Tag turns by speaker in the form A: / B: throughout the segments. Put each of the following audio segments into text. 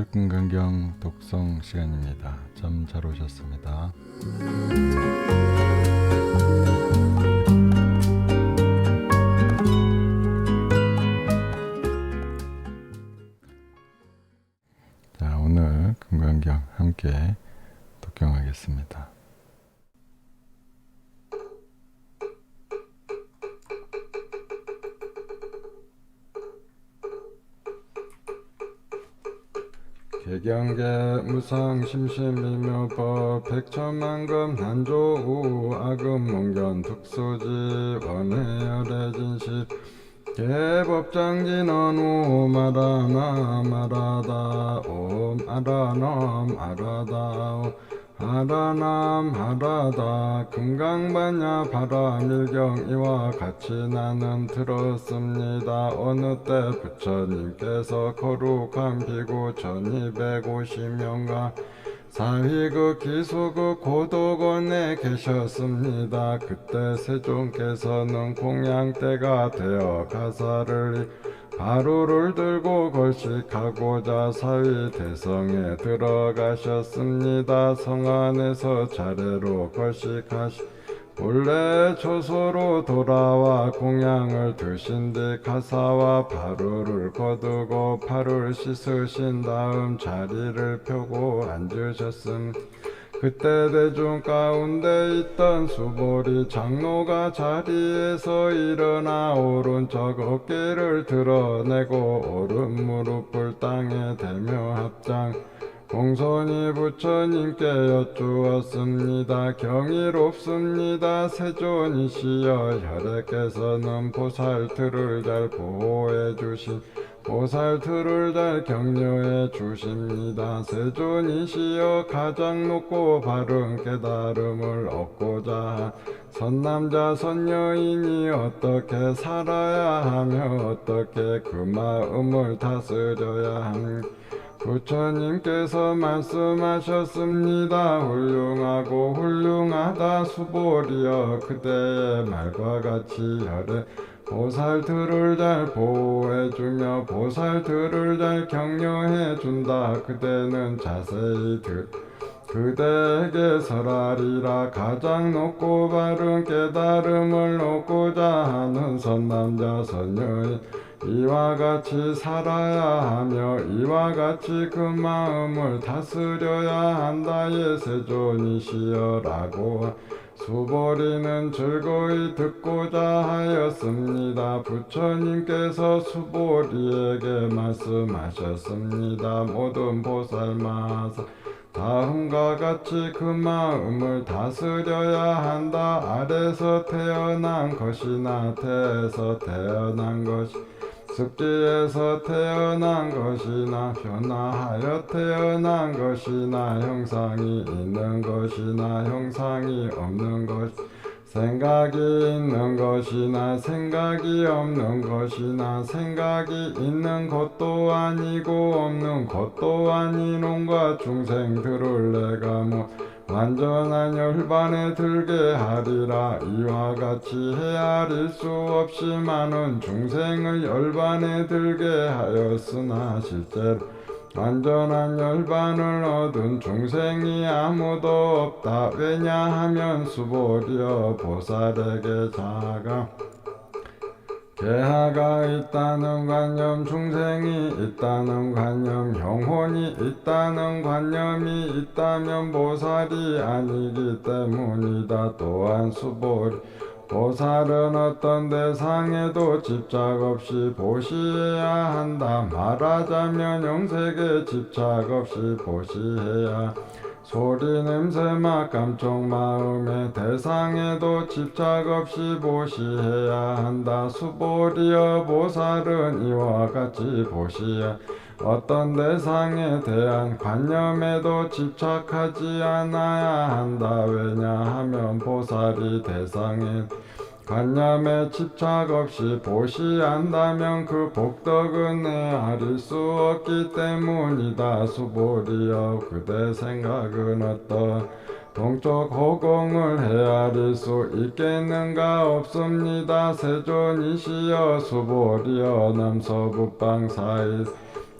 A: 오늘 금강경 독성 시간입니다. 참 잘 오셨습니다. 자, 오늘 금강경 함께 독경하겠습니다. 개경계 무상 심심미묘법 백천만금 난조우 아금 몽견 특수지 원해열의 진십 개법장진 어누 마라나 마라다 옴 아라넘 아라다 하라남 하라다 금강반야 바라밀경 이와 같이 나는 들었습니다. 어느 때 부처님께서 거룩한 비구 1250명과 사위극 기수극 고도건에 계셨습니다. 그때 세존께서는 공양대가 되어 가사를 바루를 들고 걸식하고자 사위 대성에 들어가셨습니다. 성 안에서 차례로 걸식하시 본래 초소로 돌아와 공양을 드신 뒤 가사와 바루를 거두고 팔을 씻으신 다음 자리를 펴고 앉으셨음. 그때 대중 가운데 있던 수보리 장로가 자리에서 일어나 오른쪽 어깨를 드러내고 오른 무릎을 땅에 대며 합장 공손히 부처님께 여쭈었습니다. 경이롭습니다. 세존이시여, 혈액께서는 보살들을 잘 보호해 주신 보살들을 잘 격려해 주십니다. 세존이시여, 가장 높고 바른 깨달음을 얻고자 선남자 선여인이 어떻게 살아야 하며 어떻게 그 마음을 다스려야 합니까? 부처님께서 말씀하셨습니다. 훌륭하고 훌륭하다 수보리여, 그대의 말과 같이 혈액 보살들을 잘 보호해주며 보살들을 잘 격려해준다. 그대는 자세히 그대에게 설하리라. 가장 높고 바른 깨달음을 얻고자 하는 선남자 선여인 이와 같이 살아야 하며 이와 같이 그 마음을 다스려야 한다. 예세존이시여라고 수보리는 즐거이 듣고자 하였습니다. 부처님께서 수보리에게 말씀하셨습니다. 모든 보살마사 다음과 같이 그 마음을 다스려야 한다. 아래서 태어난 것이나 태에서 태어난 것이 습기에서 태어난 것이나 변화하여 태어난 것이나 형상이 있는 것이나 형상이 없는 것 생각이 있는 것이나 생각이 없는 것이나 생각이 있는 것도 아니고 없는 것도 아닌 온갖 중생들을 내가 완전한 열반에 들게 하리라. 이와 같이 헤아릴 수 없이 많은 중생을 열반에 들게 하였으나 실제로 완전한 열반을 얻은 중생이 아무도 없다. 왜냐하면 수보리여, 보살에게 자가 개하가 있다는 관념, 중생이 있다는 관념, 영혼이 있다는 관념이 있다면 보살이 아니기 때문이다. 또한 수보리 보살은 어떤 대상에도 집착 없이 보시해야 한다. 말하자면 영색에 집착 없이 보시해야 소리 냄새 맛 감촉 마음의 대상에도 집착 없이 보시해야 한다. 수보리여, 보살은 이와 같이 보시야 어떤 대상에 대한 관념에도 집착하지 않아야 한다. 왜냐하면 보살이 대상에 관념에 집착 없이 보시한다면 그 복덕은 헤아릴 수 없기 때문이다. 수보리여, 그대 생각은 어떤 동쪽 허공을 헤아릴 수 있겠는가? 없습니다. 세존이시여, 수보리여, 남서북방 사이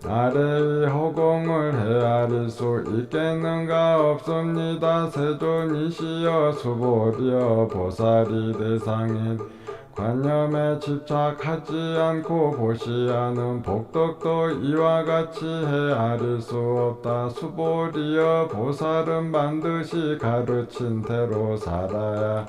B: 아래의 허공을 헤아릴 수 있겠는가 없습니다. 세존이시여 수보리여 보살이 대상인 관념에 집착하지 않고 보시하는 복덕도 이와 같이 헤아릴 수 없다. 수보리여 보살은 반드시 가르친 대로 살아야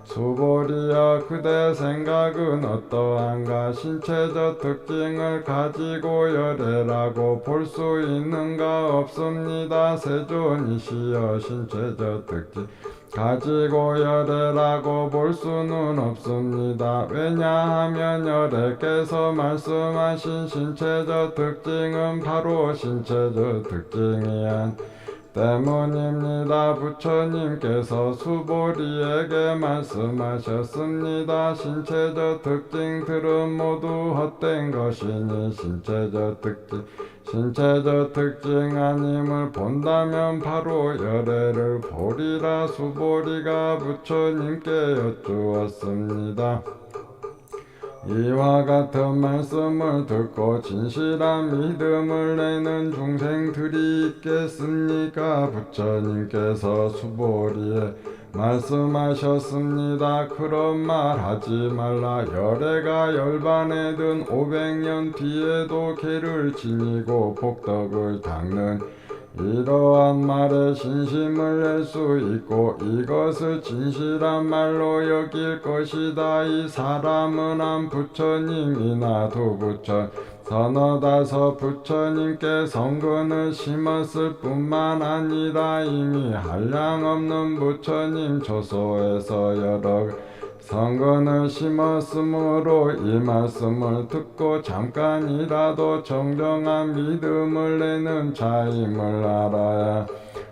B: 수보리여 그대 생각은 어떠한가. 신체적 특징을 가지고 열애라고 볼 수 있는가 없습니다. 세존이시여 신체적 특징 가지고 열애라고 볼 수는 없습니다. 왜냐하면 열애께서 말씀하신 신체적 특징은 바로 신체적 특징이한 때문입니다. 부처님께서 수보리에게 말씀하셨습니다. 신체적 특징들은 모두 헛된 것이니 신체적 특징 아님을 본다면 바로 열애를 보리라. 수보리가 부처님께 여쭈었습니다. 이와 같은 말씀을 듣고 진실한 믿음을 내는 중생들이 있겠습니까? 부처님께서 수보리에 말씀하셨습니다. 그런 말 하지 말라. 열애가 열반에 든 500년 뒤에도 개를 지니고 복덕을 닦는 이러한 말에 신심을 낼 수 있고 이것을 진실한 말로 여길 것이다. 이 사람은 한 부처님이나 두 부처 서너 다섯 부처님께 성근을 심었을 뿐만 아니라 이미 한량없는 부처님 조소에서 여러 성근을 심었으므로 이 말씀을 듣고 잠깐이라도 정정한 믿음을 내는 자임을 알아야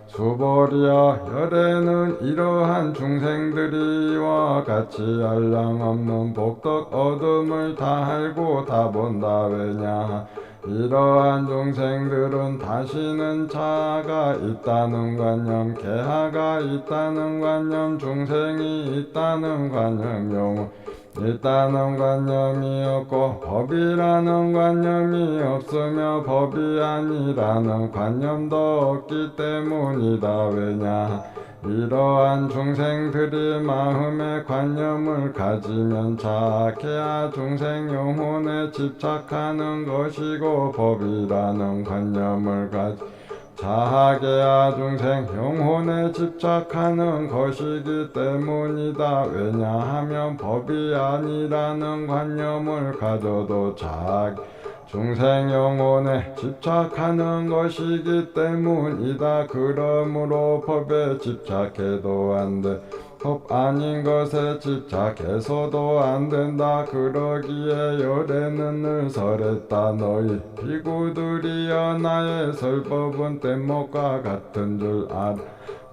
B: 수보리여 열애는 이러한 중생들이와 같이 한량없는 복덕 어둠을 다 알고 다 본다. 왜냐 이러한 중생들은 다시는 자아가 있다는 관념, 개하가 있다는 관념, 중생이 있다는 관념, 영혼 있다는 관념이 없고 법이라는 관념이 없으며 법이 아니라는 관념도 없기 때문이다. 왜냐 이러한 중생들이 마음의 관념을 가지면 자아케야 중생 영혼에 집착하는 것이고 법이라는 관념을 자하게야 중생 영혼에 집착하는 것이기 때문이다. 왜냐하면 법이 아니라는 관념을 가져도 중생 영혼에 집착하는 것이기 때문이다. 그러므로 법에 집착해도 안 돼. 법 아닌 것에 집착해서도 안 된다. 그러기에 열애는 늘 설했다. 너희 비구들이여 나의 설법은 뗏목과 같은 줄 알아.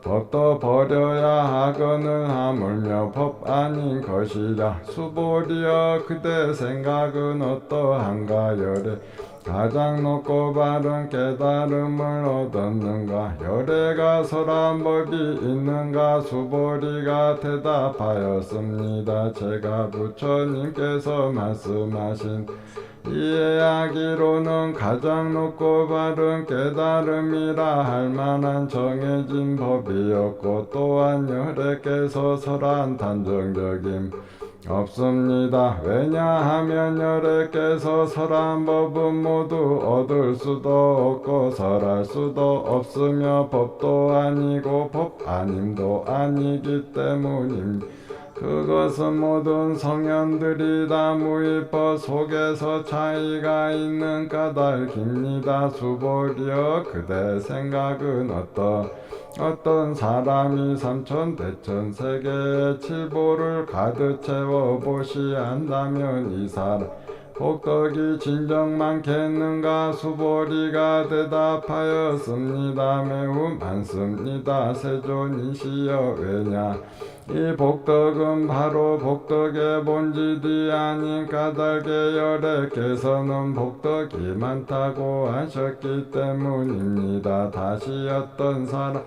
B: 법도 버려야 하거늘 하물며 법 아닌 것이라. 수보리여 그대 생각은 어떠한가. 열애 가장 높고 바른 깨달음을 얻었는가. 열애가 설한 법이 있는가. 수보리가 대답하였습니다. 제가 부처님께서 말씀하신 이해하기로는 가장 높고 바른 깨달음이라 할 만한 정해진 법이었고 또한 열애께서 설한 단정적인 없습니다. 왜냐하면 열애께서 설한 법은 모두 얻을 수도 없고 설할 수도 없으며 법도 아니고 법 아님도 아니기 때문입니다. 그것은 모든 성현들이 다 무의법 속에서 차이가 있는 까닭입니다. 수보리여 그대 생각은 어떤 사람이 삼천대천 세계의 칠보를 가득 채워 보시한다면 이 사람 복덕이 진정 많겠는가. 수보리가 대답하였습니다. 매우 많습니다. 세존이시여 왜냐 이 복덕은 바로 복덕의 본질이 아닌 까닭의 열애께서는 복덕이 많다고 하셨기 때문입니다. 다시 어떤 사람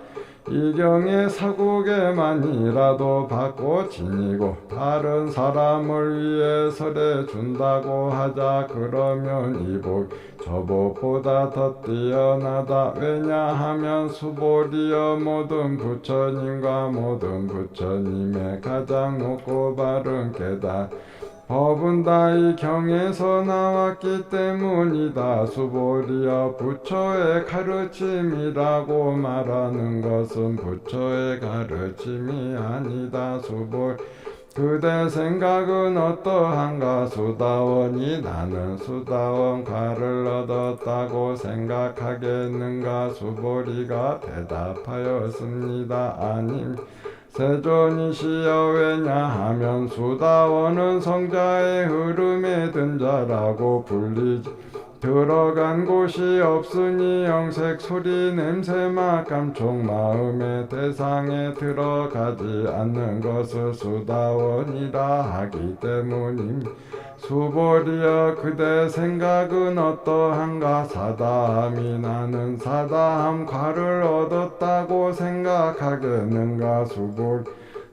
B: 이경의 사국에만이라도 받고 지니고 다른 사람을 위해 설해 준다고 하자. 그러면 이복 저복보다 더 뛰어나다. 왜냐하면 수보리여 모든 부처님과 모든 부처님의 가장 높고 바른 깨달 법은 다 이 경에서 나왔기 때문이다. 수보리여 부처의 가르침이라고 말하는 것은 부처의 가르침이 아니다. 수보 그대 생각은 어떠한가? 수다원이 나는 수다원과를 얻었다고 생각하겠는가? 수보리가 대답하였습니다. 아님 세존이시여 왜냐하면 수다원은 성자의 흐름에 든 자라고 불리지 들어간 곳이 없으니 영색 소리 냄새 맛 감촉 마음의 대상에 들어가지 않는 것을 수다원이라 하기 때문입니다. 수보리여 그대 생각은 어떠한가? 사다함이 나는 사다함 과를 얻었다고 생각하겠는가? 수보리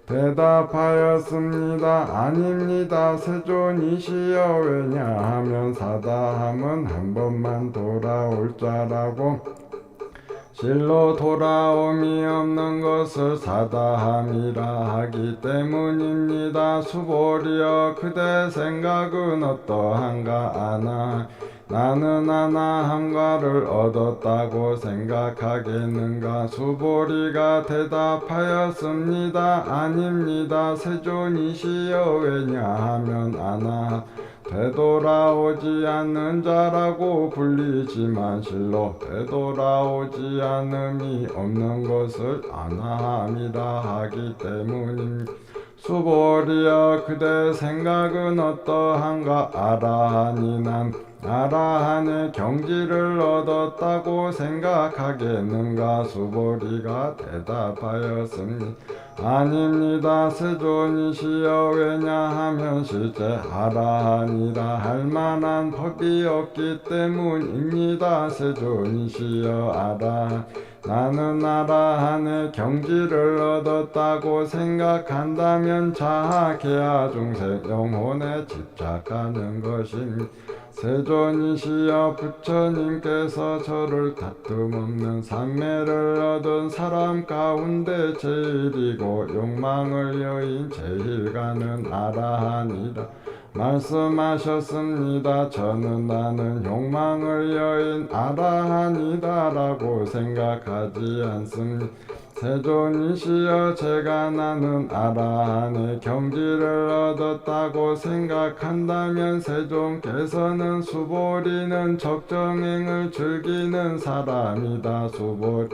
B: 대답하였습니다. 아닙니다. 세존이시여 왜냐하면 사다함은 한 번만 돌아올 자라고 실로 돌아옴이 없는 것을 사다함이라 하기 때문입니다. 수보리여 그대 생각은 어떠한가? 아나 나는 아나함과를 얻었다고 생각하겠는가? 수보리가 대답하였습니다. 아닙니다. 세존이시여 왜냐하면 아나 되돌아오지 않는 자라고 불리지만 실로 되돌아오지 않음이 없는 것을 아나함이라 하기 때문입니다. 수보리여 그대 생각은 어떠한가? 아라하니 난 아라한의 경지를 얻었다고 생각하겠는가? 수보리가 대답하였습니다. 아닙니다. 세존이시여 왜냐하면 실제 아라한이라 할 만한 법이 없기 때문입니다. 세존이시여 아라한 나는 아라한의 경지를 얻었다고 생각한다면 자하 계하 중생 영혼에 집착하는 것입니다. 세존이시여 부처님께서 저를 다툼 없는 삼매를 얻은 사람 가운데 제일이고 욕망을 여인 제일가는 아라한이라 말씀하셨습니다. 저는 나는 욕망을 여인 아라한이다라고 생각하지 않습니다. 세존이시여 제가 나는 아라한의 경지를 얻었다고 생각한다면 세존께서는 수보리는 적정행을 즐기는 사람이다. 수보리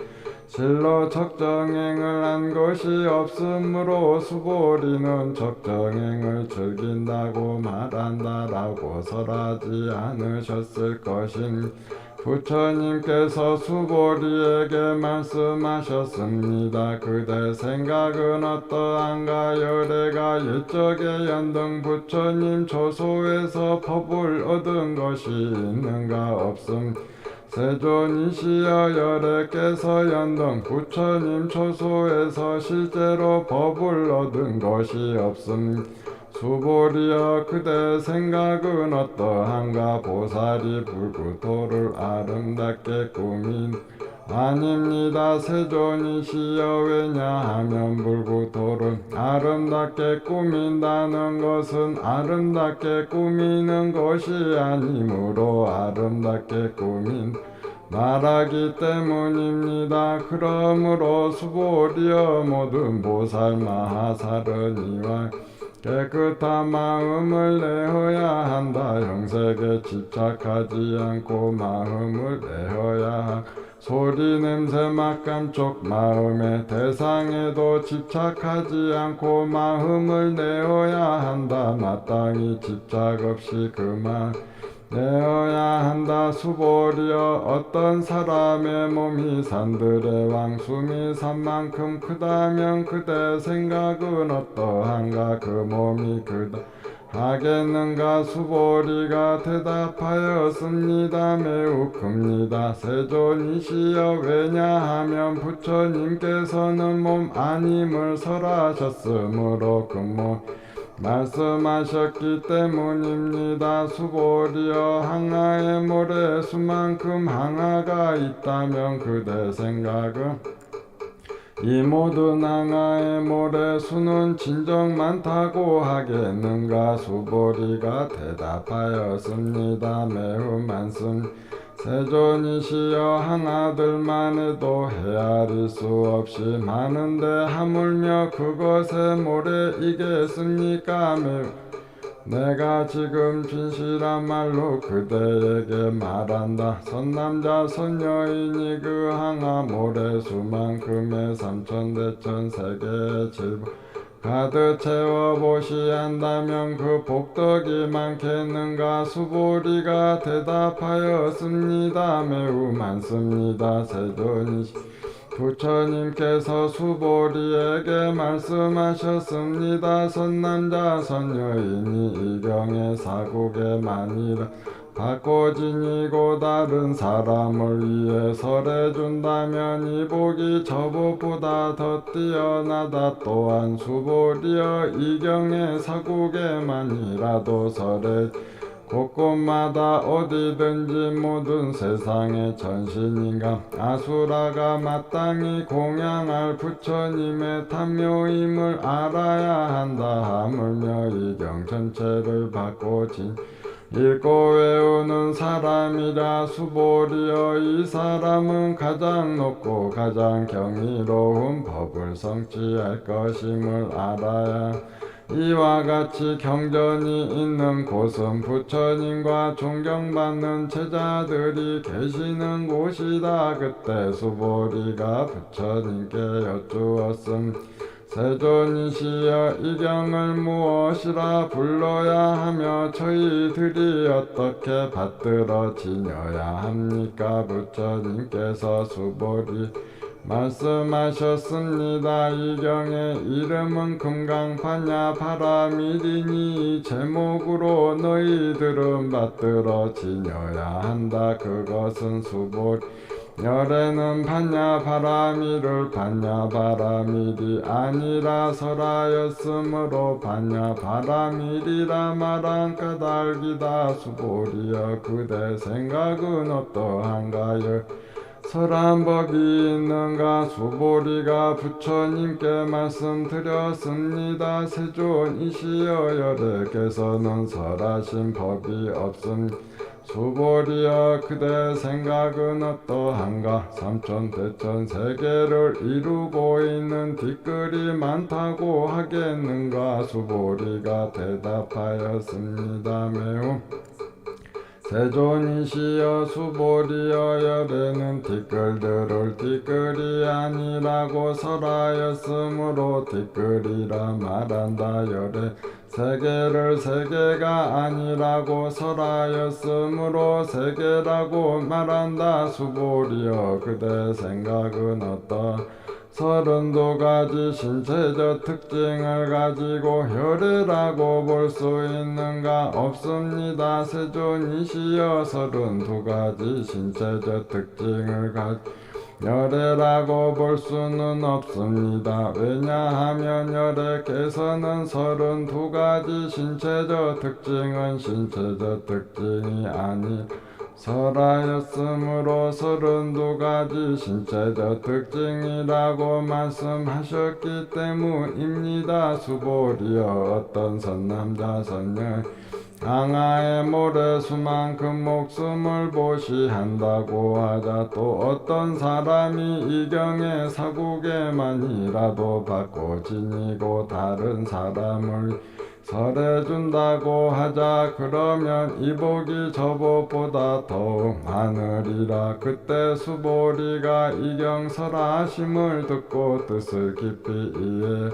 B: 실로 적정행을 한 것이 없으므로 수보리는 적정행을 즐긴다고 말한다라고 설하지 않으셨을 것입니다. 부처님께서 수보리에게 말씀하셨습니다. 그대 생각은 어떠한가? 열애가 옛적에 연등 부처님 조소에서 법을 얻은 것이 있는가? 없습니다. 세존이시여 열애께서 연등 부처님 조소에서 실제로 법을 얻은 것이 없습니다. 수보리여 그대 생각은 어떠한가? 보살이 불구토를 아름답게 꾸민 아닙니다. 세존이시여 왜냐하면 불구토를 아름답게 꾸민다는 것은 아름답게 꾸미는 것이 아니므로 아름답게 꾸민 말하기 때문입니다. 그러므로 수보리여 모든 보살 마하살은 이와 깨끗한 마음을 내어야 한다. 형색에 집착하지 않고 마음을 내어야 한다. 소리 냄새 맛 감촉 마음의 대상에도 집착하지 않고 마음을 내어야 한다. 마땅히 집착 없이 그만 내어야 한다. 수보리여 어떤 사람의 몸이 산들의 왕숨이 산만큼 크다면 그대 생각은 어떠한가? 그 몸이 크다 하겠는가 수보리가 대답하였습니다. 매우 큽니다. 세존이시여 왜냐하면 부처님께서는 몸 아님을 설하셨으므로 그 몸 말씀하셨기 때문입니다. 수보리여 항아의 모래 수만큼 항아가 있다면 그대 생각은 이 모든 항아의 모래 수는 진정 많다고 하겠는가 수보리가 대답하였습니다. 매우 많습니다. 세존이시여 항아들만 해도 헤아릴 수 없이 많은데 하물며 그것의 모래이겠습니까? 매우 내가 지금 진실한 말로 그대에게 말한다. 선남자 선여인이 그 항아 모래수만큼의 삼천대천 세계의 질보 가득 채워보시한다면 그 복덕이 많겠는가 수보리가 대답하였습니다. 매우 많습니다. 세존이시 부처님께서 수보리에게 말씀하셨습니다. 선남자 선여인이 이경의 사국에 만일 받고 지니고 다른 사람을 위해 설해준다면 이 복이 저복보다 더 뛰어나다. 또한 수보리여 이경의 사국에만이라도 설해 곳곳마다 어디든지 모든 세상의 전신인가 아수라가 마땅히 공양할 부처님의 탐묘임을 알아야 한다. 하물며 이경 전체를 받고 읽고 외우는 사람이라 수보리여 이 사람은 가장 높고 가장 경이로운 법을 성취할 것임을 알아야 이와 같이 경전이 있는 곳은 부처님과 존경받는 제자들이 계시는 곳이다. 그때 수보리가 부처님께 여쭈었음. 세존이시여 이 경을 무엇이라 불러야 하며 저희들이 어떻게 받들어 지녀야 합니까? 부처님께서 수보리 말씀하셨습니다. 이 경의 이름은 금강판야바라밀이니 제목으로 너희들은 받들어 지녀야 한다. 그것은 수보리 열에는 판야바라밀을 판야바라밀이 아니라 설하였으므로 판야바라밀이라 말한 까닭이다. 수보리여 그대 생각은 어떠한가요? 설한 법이 있는가? 수보리가 부처님께 말씀드렸습니다. 세존이시여 여래께서는 설하신 법이 없습니다. 수보리여 그대 생각은 어떠한가? 삼천대천 세계를 이루고 있는 뒷글이 많다고 하겠는가? 수보리가 대답하였습니다. 매우 세존이시여 수보리여 열에는 뒷글들을 뒷글이 아니라고 설하였으므로 뒷글이라 말한다. 열에 세계를 세계가 아니라고 설하였으므로 세계라고 말한다. 수보리여 그대 생각은 어떠 32가지 신체적 특징을 가지고 혈애라고 볼 수 있는가? 없습니다. 세존이시여 32가지 신체적 특징을 가지고 혈애라고 볼 수는 없습니다. 왜냐하면 혈애께서는 32가지 신체적 특징은 신체적 특징이 아니 설하였으므로 32가지 신체적 특징이라고 말씀하셨기 때문입니다. 수보리여 어떤 선남자 선녀 항아의 모래수만큼 목숨을 보시한다고 하자 또 어떤 사람이 이경의 사국에만이라도 받고 지니고 다른 사람을 설해준다고 하자 그러면 이 복이 저 복보다 더욱 많으리라. 그때 수보리가 이경 설하심을 듣고 뜻을 깊이 이해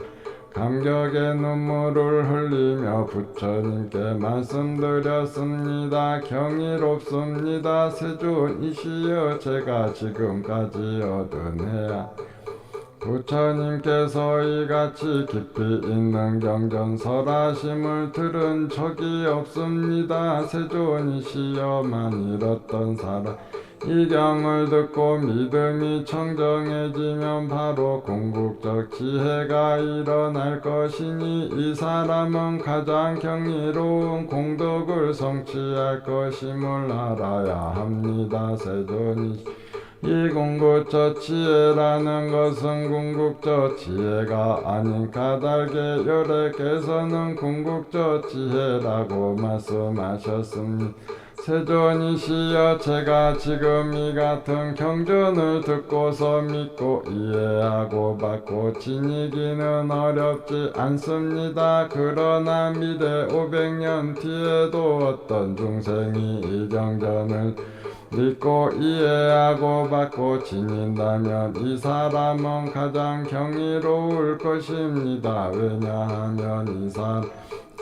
B: 감격의 눈물을 흘리며 부처님께 말씀드렸습니다. 경이롭습니다. 세존이시여 제가 지금까지 얻은 해야 부처님께서 이같이 깊이 있는 경전설하심을 들은 적이 없습니다. 세존이시여만 잃었던 사람 이 경을 듣고 믿음이 청정해지면 바로 궁극적 지혜가 일어날 것이니 이 사람은 가장 경이로운 공덕을 성취할 것임을 알아야 합니다. 세존이 이 궁극적 지혜라는 것은 궁극적 지혜가 아닌 까닭에 열애께서는 궁극적 지혜라고 말씀하셨습니다. 세존이시여 제가 지금 이 같은 경전을 듣고서 믿고 이해하고 받고 지니기는 어렵지 않습니다. 그러나 미래 500년 뒤에도 어떤 중생이 이 경전을 믿고 이해하고 받고 지닌다면 이 사람은 가장 경이로울 것입니다. 왜냐하면 이 사람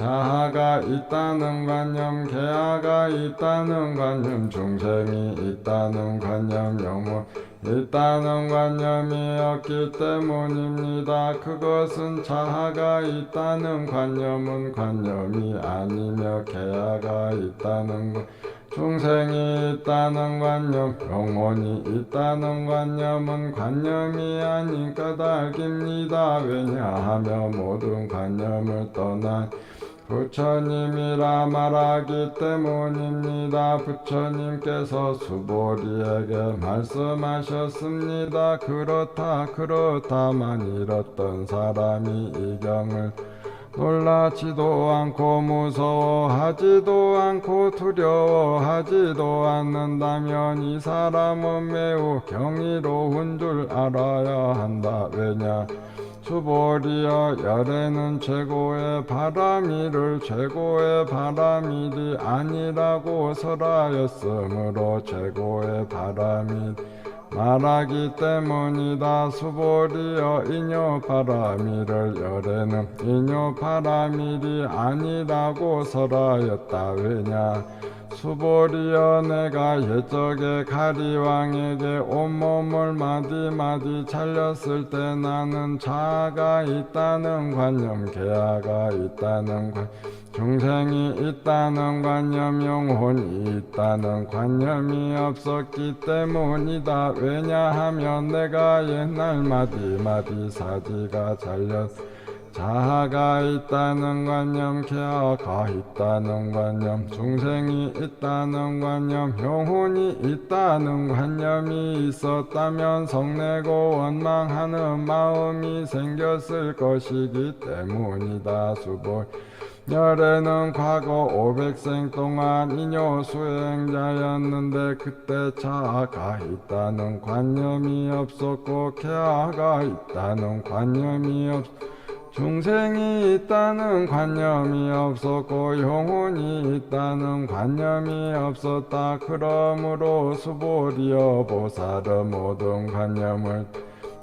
B: 자아가 있다는 관념, 개아가 있다는 관념, 중생이 있다는 관념, 영혼 있다는 관념이 없기 때문입니다. 그것은 자아가 있다는 관념은 관념이 아니며 개아가 있다는 것, 중생이 있다는 관념, 영혼이 있다는 관념은 관념이 아닌 까닭입니다. 왜냐하면 모든 관념을 떠난 부처님이라 말하기 때문입니다. 부처님께서 수보리에게 말씀하셨습니다. 그렇다만 잃었던 사람이 이 경을 놀라지도 않고 무서워하지도 않고 두려워하지도 않는다면 이 사람은 매우 경이로운 줄 알아야 한다. 왜냐? 수보리여 열애는 최고의 바람이를 최고의 바람일이 아니라고 설하였으므로 최고의 바람이 말하기 때문이다. 수보리여 이뇨 바람이를 열애는 이뇨 바람일이 아니라고 설하였다. 왜냐? 수보리여 내가 옛적에 가리왕에게 온몸을 마디마디 잘렸을 때 나는 자아가 있다는 관념, 개아가 있다는 관념, 중생이 있다는 관념, 영혼이 있다는 관념이 없었기 때문이다. 왜냐하면 내가 옛날 마디마디 사지가 잘렸 자아가 있다는 관념, 개아가 있다는 관념, 중생이 있다는 관념, 영혼이 있다는 관념이 있었다면 성내고 원망하는 마음이 생겼을 것이기 때문이다. 수보 열애는 과거 500생 동안 이뇨 수행자였는데 그때 자아가 있다는 관념이 없었고 개아가 있다는 관념이 중생이 있다는 관념이 없었고 영혼이 있다는 관념이 없었다. 그러므로 수보리여 보살은 모든 관념을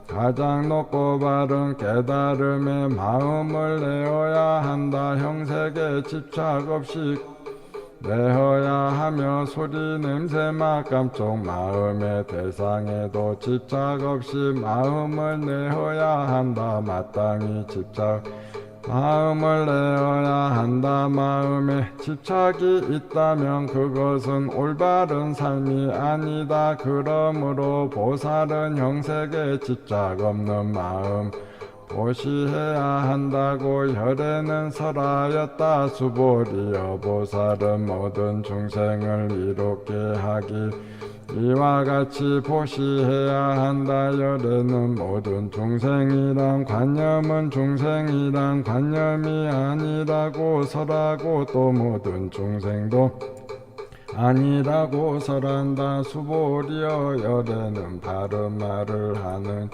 B: 가장 높고 바른 깨달음의 마음을 내어야 한다. 형색에 집착 없이 내어야 하며 소리 냄새 맛 감촉 마음의 대상에도 집착 없이 마음을 내어야 한다. 마땅히 집착 마음을 내어야 한다. 마음에 집착이 있다면 그것은 올바른 삶이 아니다. 그러므로 보살은 형색에 집착 없는 마음 보시해야 한다고 열애는 설하였다. 수보리여 보살은 모든 중생을 이롭게 하기 이와 같이 보시해야 한다. 열애는 모든 중생이란 관념은 중생이란 관념이 아니라고 설하고 또 모든 중생도 아니라고 설한다. 수보리여 열애는 바른 말을 하는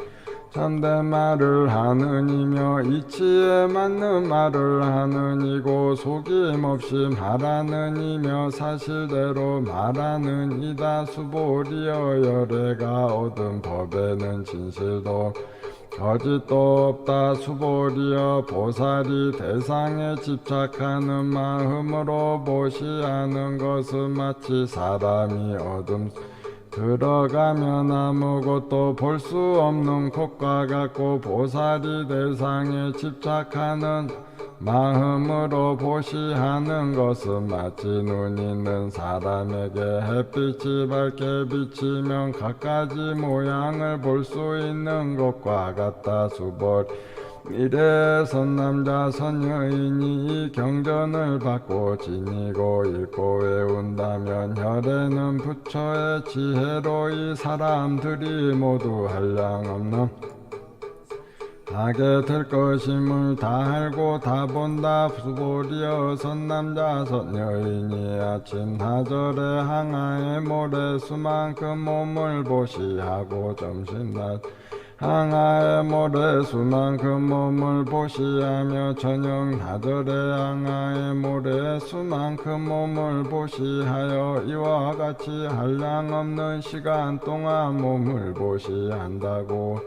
B: 참된 말을 하는 이며 이치에 맞는 말을 하는 이고 속임없이 말하는 이며 사실대로 말하는 이다. 수보리여 열애가 얻은 법에는 진실도 거짓도 없다. 수보리여 보살이 대상에 집착하는 마음으로 보시하는 것은 마치 사람이 얻은 들어가면 아무것도 볼 수 없는 곳과 같고 보살이 대상에 집착하는 마음으로 보시하는 것은 마치 눈 있는 사람에게 햇빛이 밝게 비치면 갖가지 모양을 볼 수 있는 것과 같다. 수벌 이래 선남자 선여인이 이 경전을 받고 지니고 읽고 외운다면 혈에는 부처의 지혜로 이 사람들이 모두 한량없는 하게 될 것임을 다 알고 다 본다. 수보리여 선남자 선여인이 아침 하절에 항아의 모래 수만큼 몸을 보시하고 점심낮 항아의 모래 수만큼 몸을 보시하며 저녁 하절에 항아의 모래 수만큼 몸을 보시하여 이와 같이 한량없는 시간 동안 몸을 보시한다고.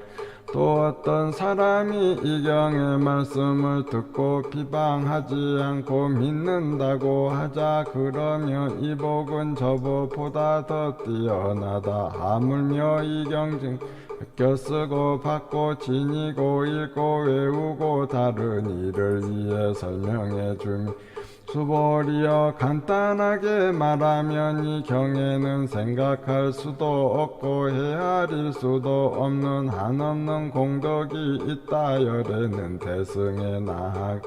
B: 또 어떤 사람이 이 경의 말씀을 듣고 비방하지 않고 믿는다고 하자. 그러면 이 복은 저보다 더 뛰어나다. 하물며 이 경중 베껴 쓰고 받고 지니고 읽고 외우고 다른 이를 위해 설명해 주미. 수보리여 간단하게 말하면 이 경에는 생각할 수도 없고 헤아릴 수도 없는 한없는 공덕이 있다. 열에는 대승에 나아가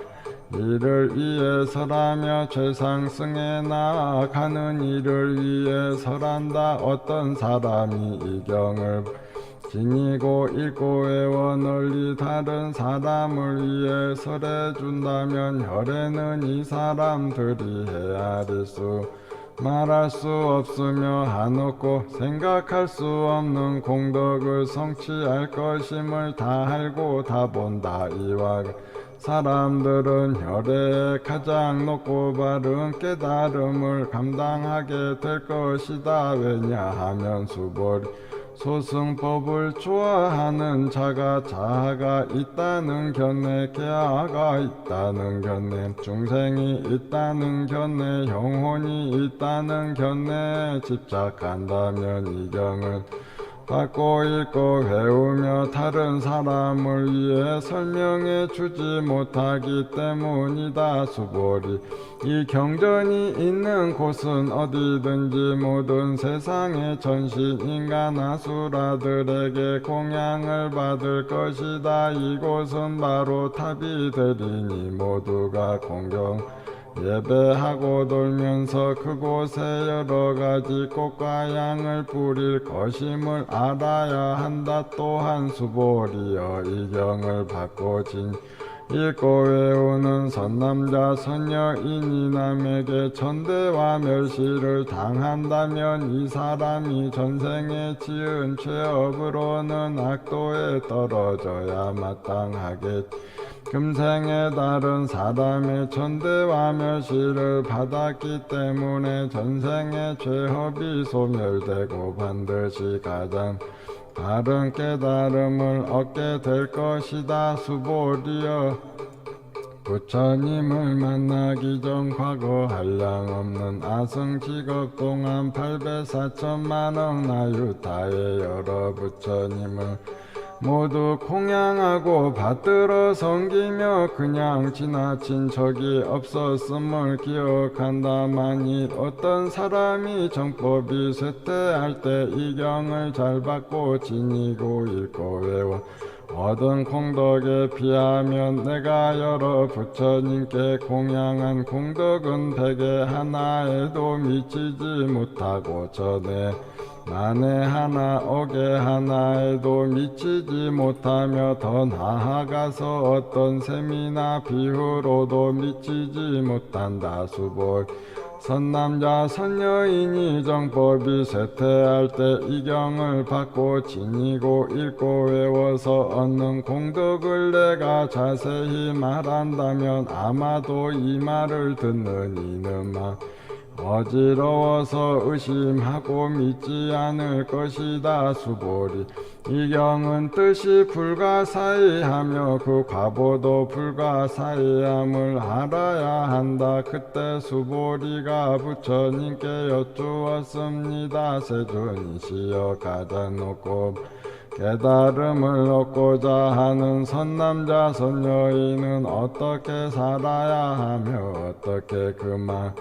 B: 이를 위해서라며 최상승에 나아가는 이를 위해서란다. 어떤 사람이 이 경을 지니고 읽고 외워 널리 다른 사람을 위해 설해준다면 혈에는 이 사람들이 헤아릴 수 말할 수 없으며 한없고 생각할 수 없는 공덕을 성취할 것임을 다 알고 다 본다. 이와 사람들은 혈의 가장 높고 바른 깨달음을 감당하게 될 것이다. 왜냐하면 수보리 소승법을 좋아하는 자가 자아가 있다는 견해, 개아가 있다는 견해, 중생이 있다는 견해, 영혼이 있다는 견해에 집착한다면 이 경을 받고 읽고 외우며 다른 사람을 위해 설명해 주지 못하기 때문이다. 수보리 이 경전이 있는 곳은 어디든지 모든 세상의 전신 인간 아수라들에게 공양을 받을 것이다. 이곳은 바로 탑이 되리니 모두가 공경 예배하고 돌면서 그곳에 여러가지 꽃과 향을 뿌릴 것임을 알아야 한다. 또한 수보리여 이 경을 받고 읽고 외우는 선남자 선여인이 남에게 전대와 멸시를 당한다면 이 사람이 전생에 지은 죄업으로는 악도에 떨어져야 마땅하겠. 금생에 다른 사람의 전대와 멸시를 받았기 때문에 전생의 죄업이 소멸되고 반드시 가장 바른 깨달음을 얻게 될 것이다. 수보리여 부처님을 만나기 전 과거 한량없는 아승직업 동안 800~4천만억 나유타의 여러 부처님을 모두 공양하고 받들어 섬기며 그냥 지나친 적이 없었음을 기억한다. 만일 어떤 사람이 정법이 쇠퇴할 때 이 경을 잘 받고 지니고 읽고 외워 얻은 공덕에 비하면 내가 여러 부처님께 공양한 공덕은 백에 하나에도 미치지 못하고 전에 만에 하나 억에 하나에도 미치지 못하며 더 나아가서 어떤 셈이나 비유로도 미치지 못한다. 수보 선남자 선여인이 정법이 쇠퇴할 때 이 경을 받고 지니고 읽고 외워서 얻는 공덕을 내가 자세히 말한다면 아마도 이 말을 듣는 이는 어지러워서 의심하고 믿지 않을 것이다. 수보리 이경은 뜻이 불가사의하며 그 과보도 불가사의함을 알아야 한다. 그때 수보리가 부처님께 여쭈었습니다. 세존이시여 가장 높고 깨달음을 얻고자 하는 선남자 선여인은 어떻게 살아야 하며 어떻게 그만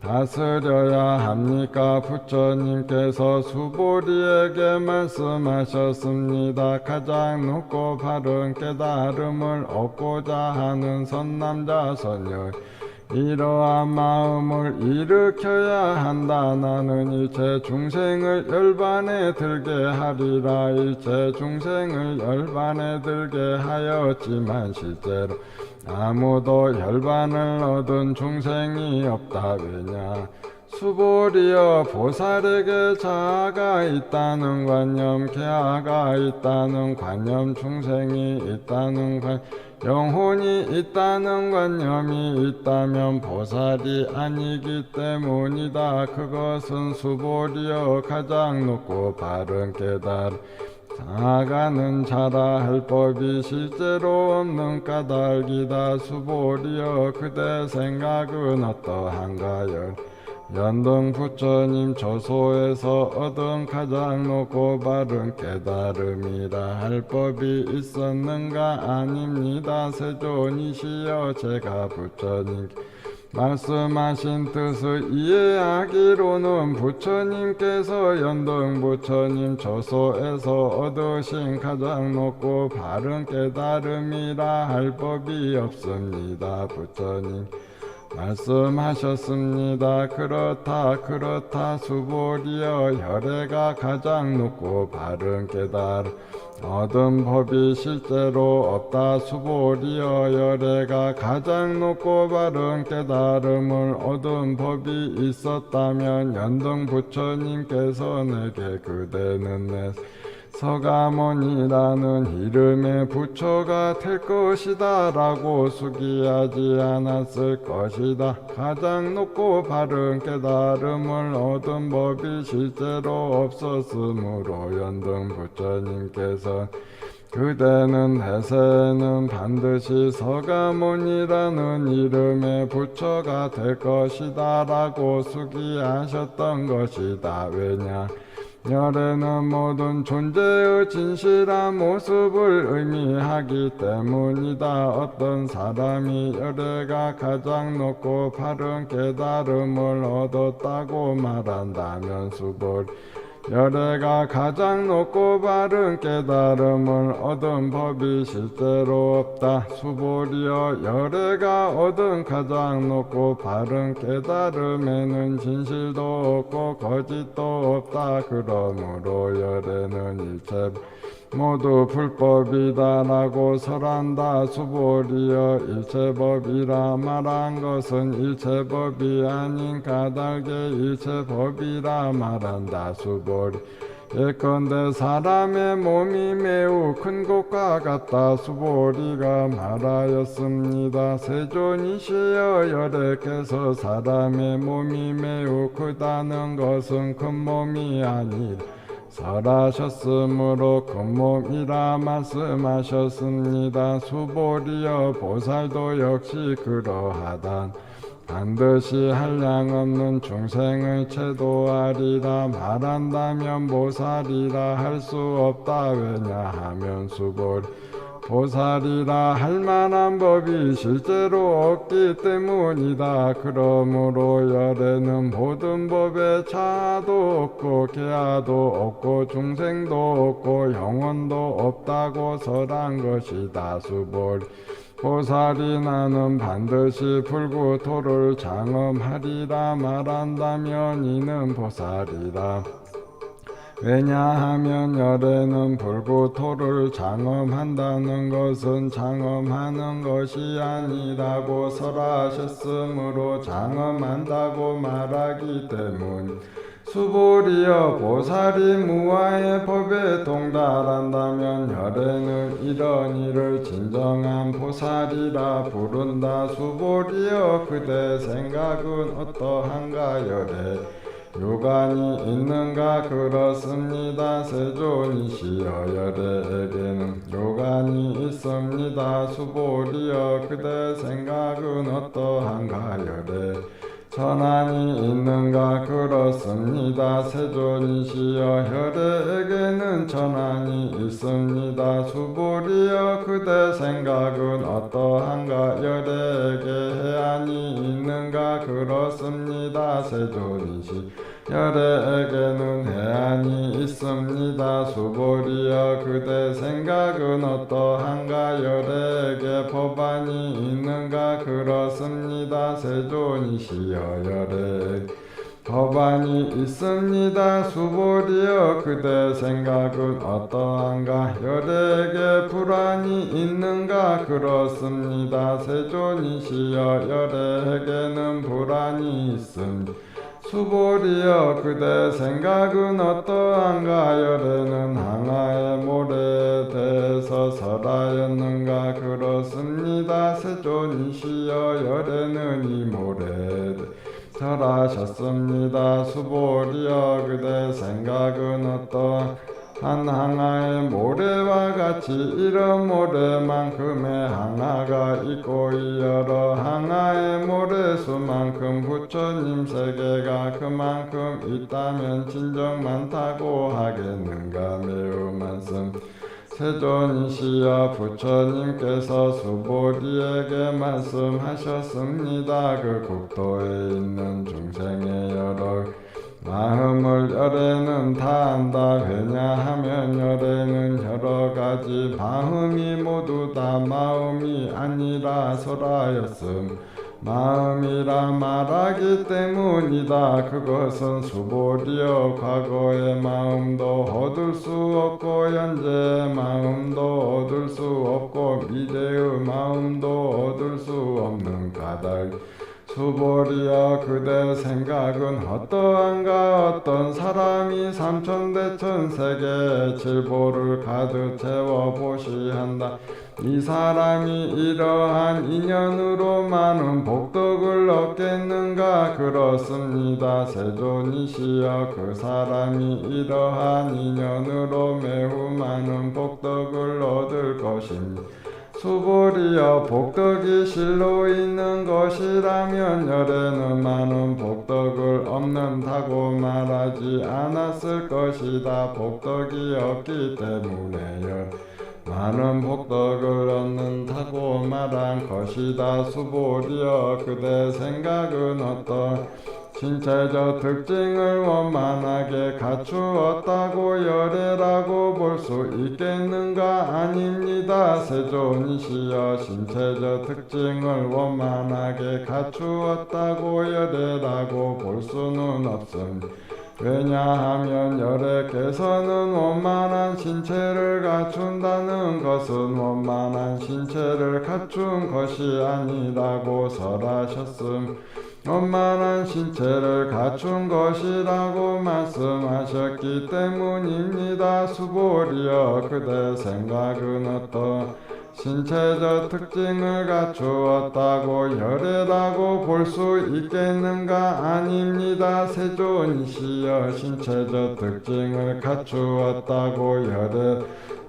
B: 다스려야 합니까? 부처님께서 수보리에게 말씀하셨습니다. 가장 높고 바른 깨달음을 얻고자 하는 선남자 선여인 이러한 마음을 일으켜야 한다. 나는 일체 중생을 열반에 들게 하리라. 일체 중생을 열반에 들게 하였지만 실제로 아무도 열반을 얻은 중생이 없다. 왜냐? 수보리여 보살에게 자아가 있다는 관념, 개아가 있다는 관념, 중생이 있다는 관념, 영혼이 있다는 관념이 있다면 보살이 아니기 때문이다. 그것은 수보리여 가장 높고 바른 깨달음 나아가는 자라 할 법이 실제로 없는 까닭이다. 수보리여 그대 생각은 어떠한가요? 연등 부처님 조소에서 얻은 가장 높고 바른 깨달음이라 할 법이 있었는가? 아닙니다. 세존이시여 제가 부처님께 말씀하신 뜻을 이해하기로는 부처님께서 연등 부처님 조소에서 얻으신 가장 높고 바른 깨달음이라 할 법이 없습니다. 부처님 말씀하셨습니다. 그렇다 수보리여 혈애가 가장 높고 바른 깨달음 얻은 법이 실제로 없다. 수보리여 혈애가 가장 높고 바른 깨달음을 얻은 법이 있었다면 연등 부처님께서 내게 그대는 내 서가모니라는 이름의 부처가 될 것이다 라고 수기하지 않았을 것이다. 가장 높고 바른 깨달음을 얻은 법이 실제로 없었으므로 연등 부처님께서 그대는 대세는 반드시 서가모니라는 이름의 부처가 될 것이다 라고 수기하셨던 것이다. 왜냐? 열애는 모든 존재의 진실한 모습을 의미하기 때문이다. 어떤 사람이 열애가 가장 높고 바른 깨달음을 얻었다고 말한다면 수보리 열애가 가장 높고 바른 깨달음을 얻은 법이 실제로 없다. 수보리여 열애가 얻은 가장 높고 바른 깨달음에는 진실도 없고 거짓도 없다. 그러므로 열애는 일체 모두 불법이다라고 설한다. 수보리여 일체법이라 말한 것은 일체법이 아닌 까닭의 일체법이라 말한다. 수보리 예컨대 사람의 몸이 매우 큰 것과 같다. 수보리가 말하였습니다. 세존이시여 열애께서 사람의 몸이 매우 크다는 것은 큰 몸이 아니라 설하셨으므로 큰 몸이라 말씀하셨습니다. 수보리여 보살도 역시 그러하단 반드시 한량없는 중생을 채도하리라 말한다면 보살이라 할 수 없다. 왜냐하면 수보리 보살이라 할 만한 법이 실제로 없기 때문이다. 그러므로 열애는 모든 법에 자아도 없고 개아도 없고 중생도 없고 영혼도 없다고 설한 것이다. 수보리 보살이 나는 반드시 불구토를 장엄하리라 말한다면 이는 보살이라. 왜냐하면 열애는 불구토를 장엄한다는 것은 장엄하는 것이 아니라고 설하셨으므로 장엄한다고 말하기 때문 수보리여 보살이 무아의 법에 동달한다면 혈에는 이런 이를 진정한 보살이라 부른다. 수보리여 그대 생각은 어떠한가 혈에 요간이 있는가 그렇습니다. 세존이시여 혈에에게는 요간이 있습니다. 수보리여 그대 생각은 어떠한가 혈에 전환이 있는가 그렇습니다. 세존이시여 혈에에게는 전환이 있습니다. 수보리여 그대 생각은 어떠한가 혈에에게 해안이 있는가 그렇습니다. 세존이시 혈에에게는 해안이 있습니다. 수보리여 그대 생각은 어떠한가 혈에에게 법안이 있는가 그렇습니다. 세존이시여 혈에 법안이 있습니다. 수보리여 그대 생각은 어떠한가 혈에게 불안이 있는가 그렇습니다. 세존이시여 혈에게는 불안이 있습니다. 수보리여 그대 생각은 어떠한가 혈에는 항아의 모래에 대해서 설하였는가 그렇습니다. 세존이시여 혈에는 이 모래에 설하셨습니다. 수보리여 그대 생각은 어떠한 항아의 모래와 같이 이런 모래만큼의 항아가 있고 이 여러 항아의 모래수만큼 부처님 세계가 그만큼 있다면 진정 많다고 하겠는가. 매우 많습니다. 세존이시여 부처님께서 수보리에게 말씀하셨습니다. 그 국도에 있는 중생의 여러 마음을 혈에는 다 안다. 왜냐하면 혈에는 여러 가지 마음이 모두 다 마음이 아니라 설하였음. 마음이라 말하기 때문이다. 그것은 수보리여 과거의 마음도 얻을 수 없고 현재의 마음도 얻을 수 없고 미래의 마음도 얻을 수 없는 까닭. 수보리여 그대 생각은 어떠한가. 어떤 사람이 삼천대천세계의 칠보를 가득 채워 보시한다. 이 사람이 이러한 인연으로 많은 복덕을 얻겠는가 그렇습니다. 세존이시여 그 사람이 이러한 인연으로 매우 많은 복덕을 얻을 것입니다. 수보리여 복덕이 실로 있는 것이라면 혈에는 많은 복덕을 얻는다고 말하지 않았을 것이다. 복덕이 없기 때문에 많은 복덕을 얻는다고 말한 것이다. 수보리여 그대 생각은 어떤 신체적 특징을 원만하게 갖추었다고 열애라고 볼 수 있겠는가. 아닙니다. 세존이시여 신체적 특징을 원만하게 갖추었다고 열애라고 볼 수는 없습니다. 왜냐하면 열애께서는 원만한 신체를 갖춘다는 것은 원만한 신체를 갖춘 것이 아니라고 설하셨음. 원만한 신체를 갖춘 것이라고 말씀하셨기 때문입니다. 수보리여 그대 생각은 어떤 신체적 특징을 갖추었다고 열애라고 볼 수 있겠는가. 아닙니다. 세존이시여 신체적 특징을 갖추었다고 열애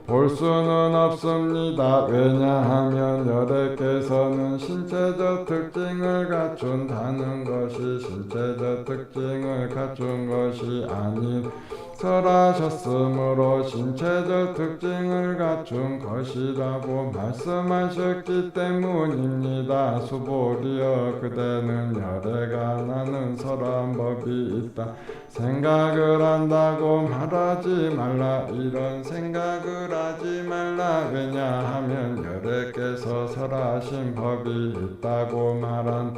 B: 볼 수는 없습니다. 왜냐하면 열애께서는 신체적 특징을 갖춘다는 것이 신체적 특징을 갖춘 것이 아닌 설하셨으므로 신체적 특징을 갖춘 것이라고 말씀하셨기 때문입니다. 수보리여 그대는 열애가 나는 설한 법이 있다 생각을 한다고 말하지 말라. 이런 생각을 하지 말라. 왜냐하면 열애께서 설하신 법이 있다고 말한